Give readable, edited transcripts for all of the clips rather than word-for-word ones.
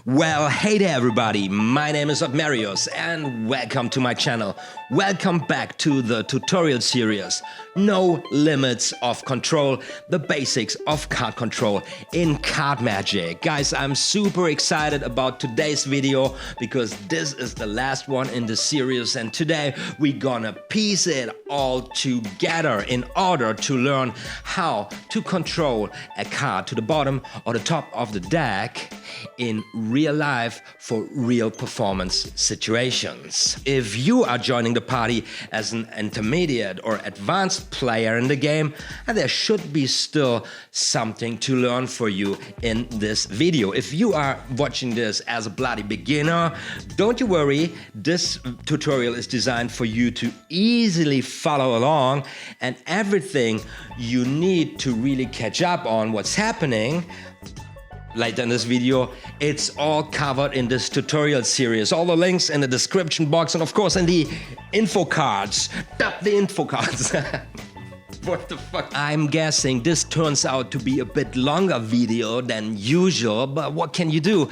Well, hey there everybody, my name is Marius and welcome to my channel. Welcome back to the tutorial series, No Limits of Control, the basics of card control in card magic. Guys, I'm super excited about today's video because this is the last one in the series and today we're gonna piece it all together in order to learn how to control a card to the bottom or the top of the deck in real life for real performance situations. If you are joining the party as an intermediate or advanced player in the game, there should be still something to learn for you in this video. If you are watching this as a bloody beginner, don't you worry, this tutorial is designed for you to easily follow along and everything you need to really catch up on what's happening later in this video, it's all covered in this tutorial series. All the links in the description box and of course in the info cards. Tap the info cards. What the fuck? I'm guessing this turns out to be a bit longer video than usual, but what can you do?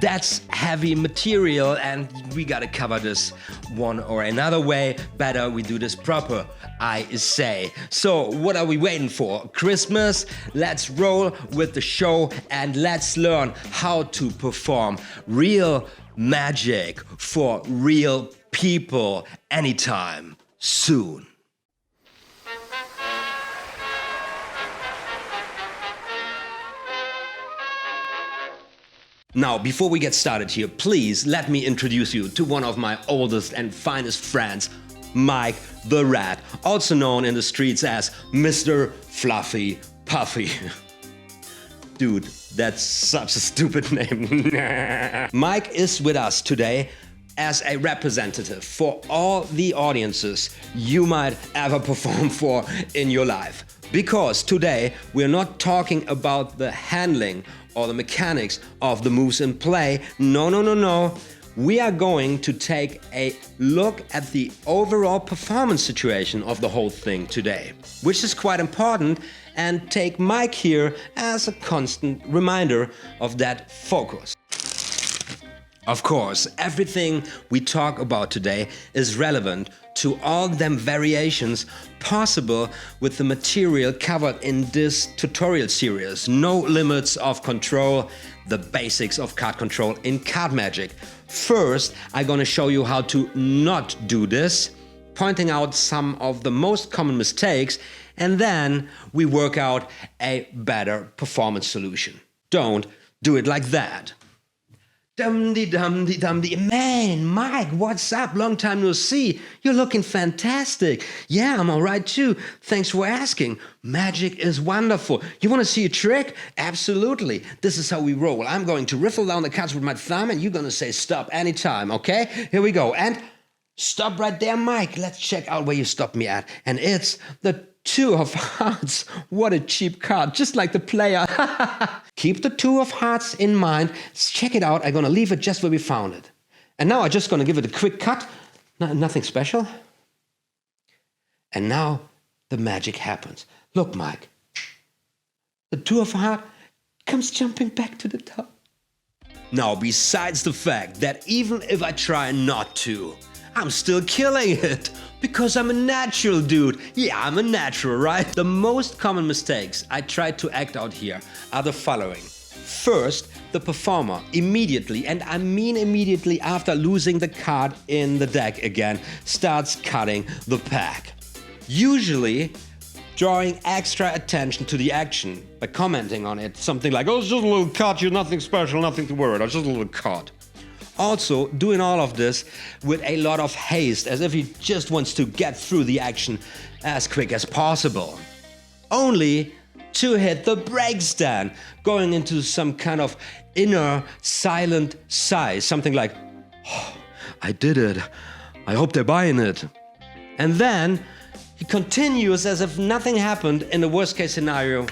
That's heavy material and we gotta cover this one or another way. Better we do this proper, I say. So what are we waiting for? Christmas? Let's roll with the show and let's learn how to perform real magic for real people anytime soon. Now, before we get started here, please let me introduce you to one of my oldest and finest friends, Mike the Rat, also known in the streets as Mr. Fluffy Puffy. Dude, that's such a stupid name. Mike is with us today as a representative for all the audiences you might ever perform for in your life. Because today we're not talking about the handling or the mechanics of the moves in play. No. We are going to take a look at the overall performance situation of the whole thing today, which is quite important, and take Mike here as a constant reminder of that focus. Of course, everything we talk about today is relevant to all them variations possible with the material covered in this tutorial series. No limits of control, the basics of card control in card magic. First, I'm gonna show you how to not do this, pointing out some of the most common mistakes, and then we work out a better performance solution. Don't do it like that. Dum-de-dum-de-dum-de. Man, Mike, what's up? Long time no see. You're looking fantastic. Yeah, I'm all right too. Thanks for asking. Magic is wonderful. You want to see a trick? Absolutely. This is how we roll. I'm going to riffle down the cards with my thumb and you're going to say stop anytime, okay? Here we go. And stop right there, Mike. Let's check out where you stopped me at. And it's the Two of Hearts. What a cheap card, just like the player. Keep the Two of Hearts in mind. Let's check it out. I'm gonna leave it just where we found it. And now I'm just gonna give it a quick cut. Nothing special. And now the magic happens. Look, Mike. The Two of Hearts comes jumping back to the top. Now, besides the fact that even if I try not to, I'm still killing it. Because I'm a natural dude. Yeah, I'm a natural, right? The most common mistakes I try to act out here are the following. First, the performer immediately, and I mean immediately after losing the card in the deck again, starts cutting the pack. Usually drawing extra attention to the action by commenting on it. Something like, oh, it's just a little cut, you're nothing special, nothing to worry about, it's just a little cut. Also, doing all of this with a lot of haste, as if he just wants to get through the action as quick as possible. Only to hit the brakes then, going into some kind of inner silent sigh, something like, oh, I did it, I hope they're buying it. And then he continues as if nothing happened in the worst case scenario,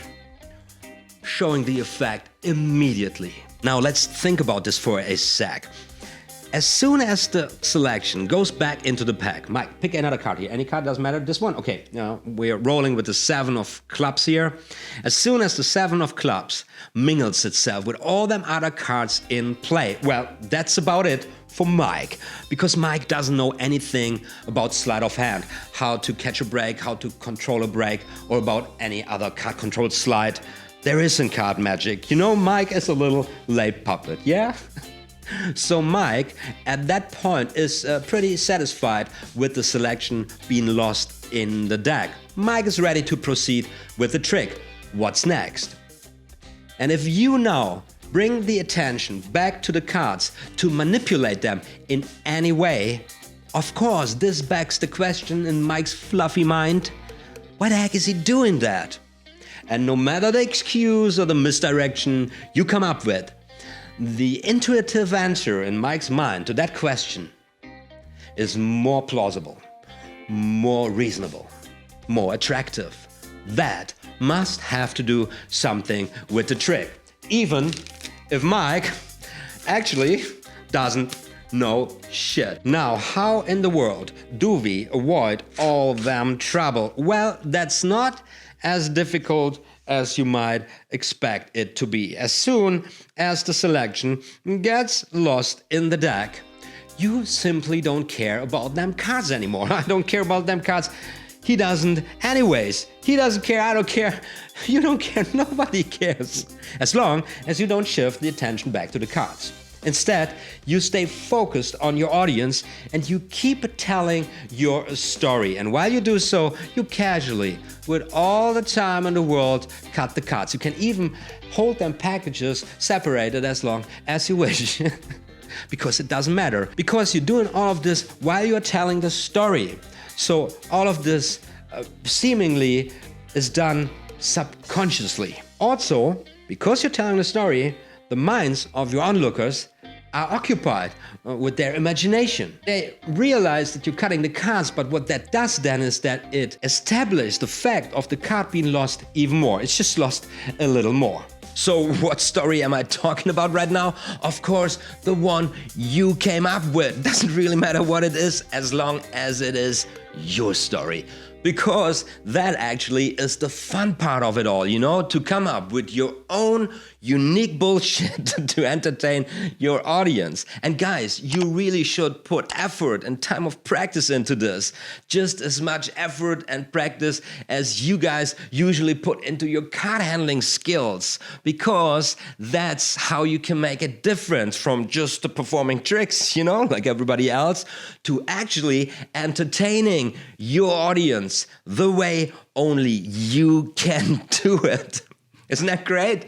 showing the effect immediately. Now let's think about this for a sec. As soon as the selection goes back into the pack, Mike, pick another card here. Any card, doesn't matter. This one? Okay, now we're rolling with the 7 of clubs here. As soon as the 7 of clubs mingles itself with all them other cards in play, well, that's about it for Mike. Because Mike doesn't know anything about sleight of hand, how to catch a break, how to control a break, or about any other card control slide there is in card magic. You know, Mike is a little late puppet, yeah? So Mike, at that point, is pretty satisfied with the selection being lost in the deck. Mike is ready to proceed with the trick. What's next? And if you now bring the attention back to the cards to manipulate them in any way, of course, this begs the question in Mike's fluffy mind, why the heck is he doing that? And no matter the excuse or the misdirection you come up with, the intuitive answer in Mike's mind to that question is more plausible, more reasonable, more attractive. That must have to do something with the trick, even if Mike actually doesn't know shit. Now, how in the world do we avoid all them trouble? Well, that's not as difficult as you might expect it to be. As soon as the selection gets lost in the deck, you simply don't care about them cards anymore. I don't care about them cards. He doesn't anyways. He doesn't care, I don't care. You don't care, nobody cares. As long as you don't shift the attention back to the cards. Instead, you stay focused on your audience and you keep telling your story. And while you do so, you casually, with all the time in the world, cut the cards. You can even hold them packages separated as long as you wish. Because it doesn't matter. Because you're doing all of this while you're telling the story. So all of this seemingly is done subconsciously. Also, because you're telling the story, the minds of your onlookers are occupied with their imagination. They realize that you're cutting the cards, but what that does then is that it establishes the fact of the card being lost even more. It's just lost a little more. So what story am I talking about right now? Of course, the one you came up with. Doesn't really matter what it is as long as it is your story. Because that actually is the fun part of it all, you know, to come up with your own unique bullshit to entertain your audience. And guys, you really should put effort and time of practice into this. Just as much effort and practice as you guys usually put into your card handling skills. Because that's how you can make a difference from just performing tricks, you know, like everybody else, to actually entertaining your audience the way only you can do it. Isn't that great?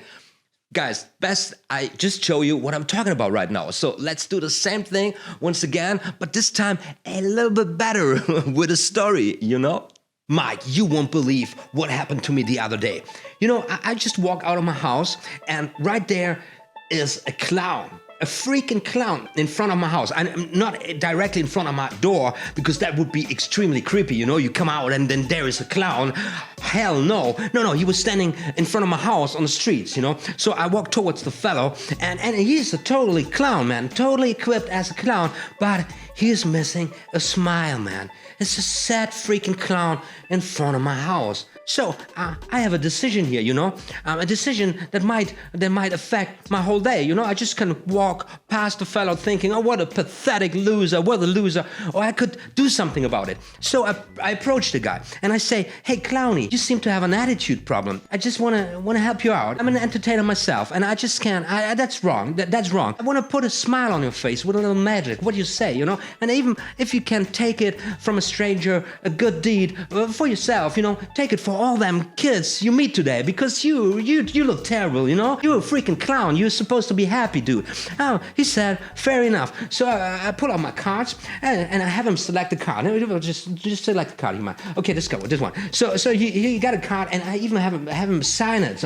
Guys, best I just show you what I'm talking about right now. So let's do the same thing once again, but this time a little bit better with a story, you know? Mike, you won't believe what happened to me the other day. You know, I just walked out of my house and right there is a clown. A freaking clown in front of my house. And not directly in front of my door, because that would be extremely creepy, you know? You come out and then there is a clown. Hell no. No, he was standing in front of my house on the streets, you know? So I walked towards the fellow, and he's a totally clown, man. Totally equipped as a clown, but he's missing a smile, man. It's a sad freaking clown in front of my house. So I have a decision here, you know, a decision that might affect my whole day. You know, I just can walk past the fellow thinking, oh, what a pathetic loser, what a loser, or I could do something about it. So I approach the guy and I say, hey, Clowny, you seem to have an attitude problem. I just want to help you out. I'm an entertainer myself, and I just can't. That's wrong. That's wrong. I want to put a smile on your face with a little magic. What do you say? You know, and even if you can take it from a stranger, a good deed for yourself. You know, take it for all them kids you meet today, because you look terrible, you know? You're a freaking clown. You're supposed to be happy, dude. Oh, he said, fair enough. So I pull out my cards and I have him select the card. Just select the card. Okay, let's go with this one. So he got a card, and I even have him sign it.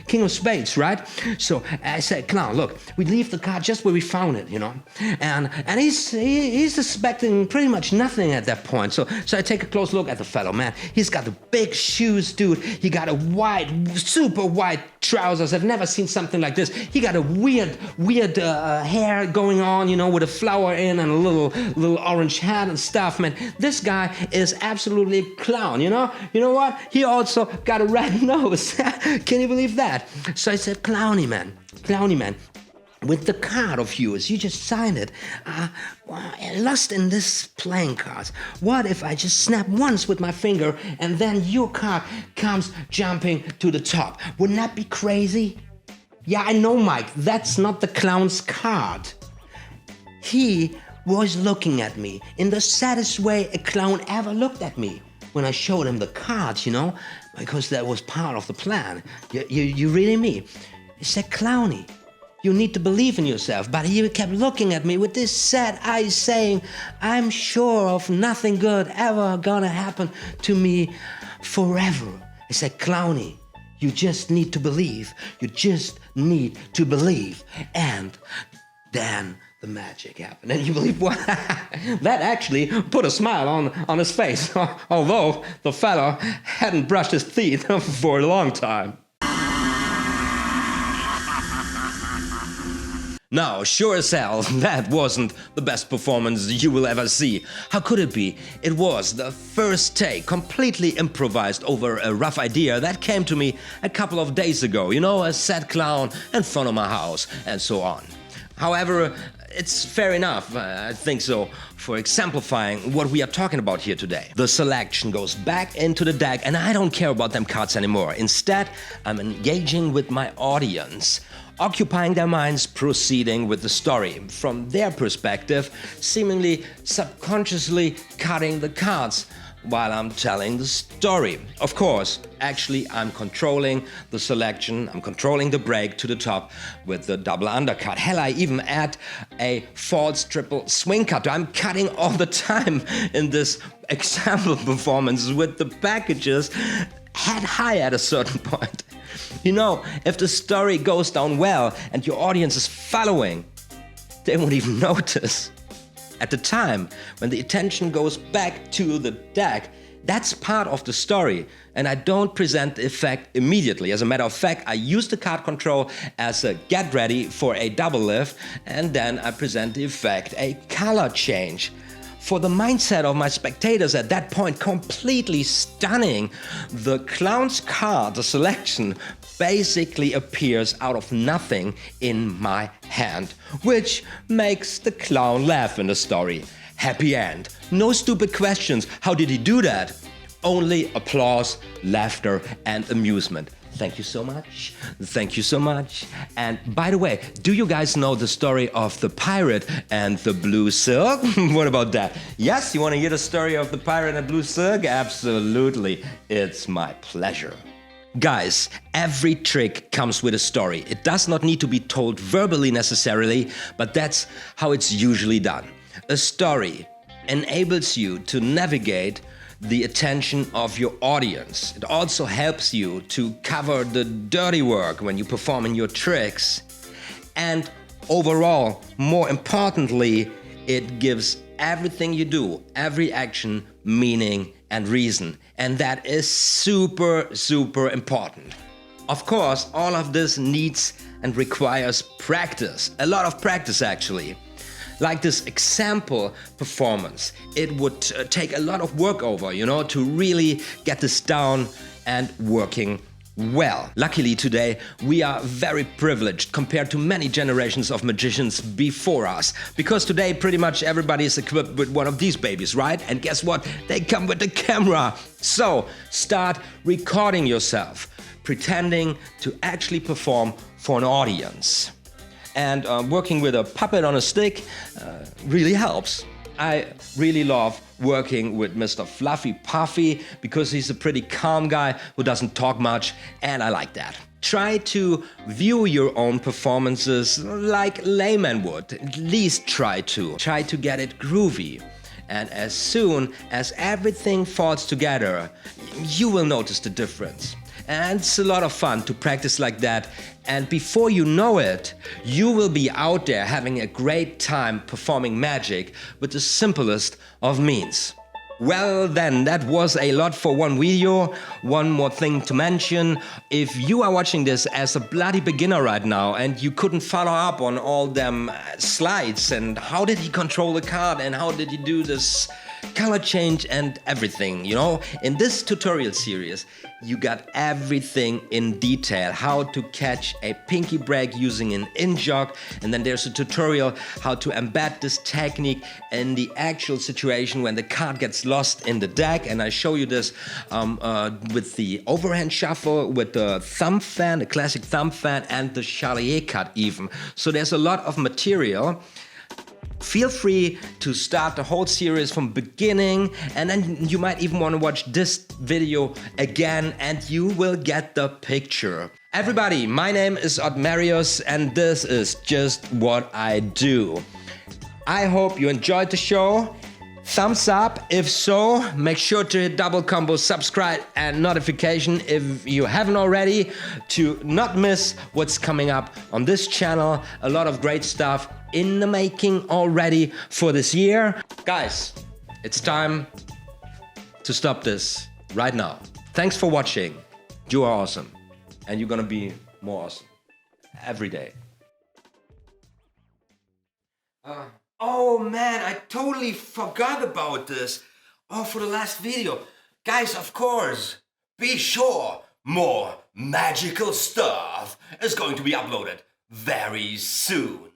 King of Spades, right? So I said, clown, look, we leave the card just where we found it, you know? And he's suspecting pretty much nothing at that point. So I take a close look at the fellow, man. He's got the big shoe shoes, dude. He got a white, super white trousers. I've never seen something like this. He got a weird hair going on, with a flower in and a little orange hat and stuff, man. This guy is absolutely a clown, You know what? He also got a red nose. Can you believe that? So I said, clowny man. With the card of yours, you just signed it. Lost in this playing cards. What if I just snap once with my finger and then your card comes jumping to the top? Wouldn't that be crazy? Yeah, I know, Mike, that's not the clown's card. He was looking at me in the saddest way a clown ever looked at me when I showed him the cards, because that was part of the plan. You reading me? He said, clowny, you need to believe in yourself. But he kept looking at me with this sad eyes saying, I'm sure of nothing good ever gonna happen to me forever. I said, clowny, you just need to believe. You just need to believe. And then the magic happened. And you believe what? That actually put a smile on his face, although the fellow hadn't brushed his teeth for a long time. Now, sure as hell, that wasn't the best performance you will ever see. How could it be? It was the first take, completely improvised over a rough idea that came to me a couple of days ago. A sad clown in front of my house and so on. However, it's fair enough, I think so, for exemplifying what we are talking about here today. The selection goes back into the deck and I don't care about them cards anymore. Instead, I'm engaging with my audience, occupying their minds, proceeding with the story. From their perspective, seemingly subconsciously cutting the cards while I'm telling the story. Of course, actually I'm controlling the selection, I'm controlling the break to the top with the double undercut. Hell, I even add a false triple swing cut. I'm cutting all the time in this example performance with the packages head high at a certain point. If the story goes down well and your audience is following, they won't even notice. At the time when the attention goes back to the deck, that's part of the story, and I don't present the effect immediately. As a matter of fact, I use the card control as a get ready for a double lift, and then I present the effect, a color change. For the mindset of my spectators at that point, completely stunning, the clown's card, the selection, basically appears out of nothing in my hand, which makes the clown laugh in the story. Happy end. No stupid questions. How did he do that? Only applause, laughter, and amusement. Thank you so much. Thank you so much. And by the way, do you guys know the story of the pirate and the blue silk? What about that? Yes, you want to hear the story of the pirate and the blue silk? Absolutely. It's my pleasure. Guys, every trick comes with a story. It does not need to be told verbally necessarily, but that's how it's usually done. A story enables you to navigate the attention of your audience. It also helps you to cover the dirty work when you perform in your tricks. And overall, more importantly, it gives everything you do, every action, meaning and reason. And that is super, super important. Of course, all of this needs and requires practice. A lot of practice, actually. Like this example performance, it would take a lot of work over, to really get this down and working well. Luckily today, we are very privileged compared to many generations of magicians before us. Because today, pretty much everybody is equipped with one of these babies, right? And guess what? They come with the camera. So start recording yourself, pretending to actually perform for an audience. And working with a puppet on a stick really helps. I really love working with Mr. Fluffy Puffy because he's a pretty calm guy who doesn't talk much, and I like that. Try to view your own performances like laymen would. At least try to. Try to get it groovy. And as soon as everything falls together, you will notice the difference. And it's a lot of fun to practice like that. And before you know it, you will be out there having a great time performing magic with the simplest of means. Well then, that was a lot for one video. One more thing to mention. If you are watching this as a bloody beginner right now and you couldn't follow up on all them slides and how did he control the card and how did he do this color change and everything, you know, in this tutorial series you got everything in detail. How to catch a pinky break using an in-jog, and then there's a tutorial how to embed this technique in the actual situation when the card gets lost in the deck, and I show you this with the overhand shuffle, with the thumb fan, the classic thumb fan, and the Chalier cut even. So there's a lot of material. Feel free to start the whole series from beginning, and then you might even want to watch this video again and you will get the picture. Everybody, my name is Marius and this is just what I do. I hope you enjoyed the show. Thumbs up if so, make sure to hit double combo, subscribe and notification if you haven't already, to not miss what's coming up on this channel. A lot of great stuff in the making already for this year. Guys, it's time to stop this right now. Thanks for watching. You are awesome and you're gonna be more awesome every day. Oh man, I totally forgot about this. Oh, for the last video. Guys, of course, be sure more magical stuff is going to be uploaded very soon.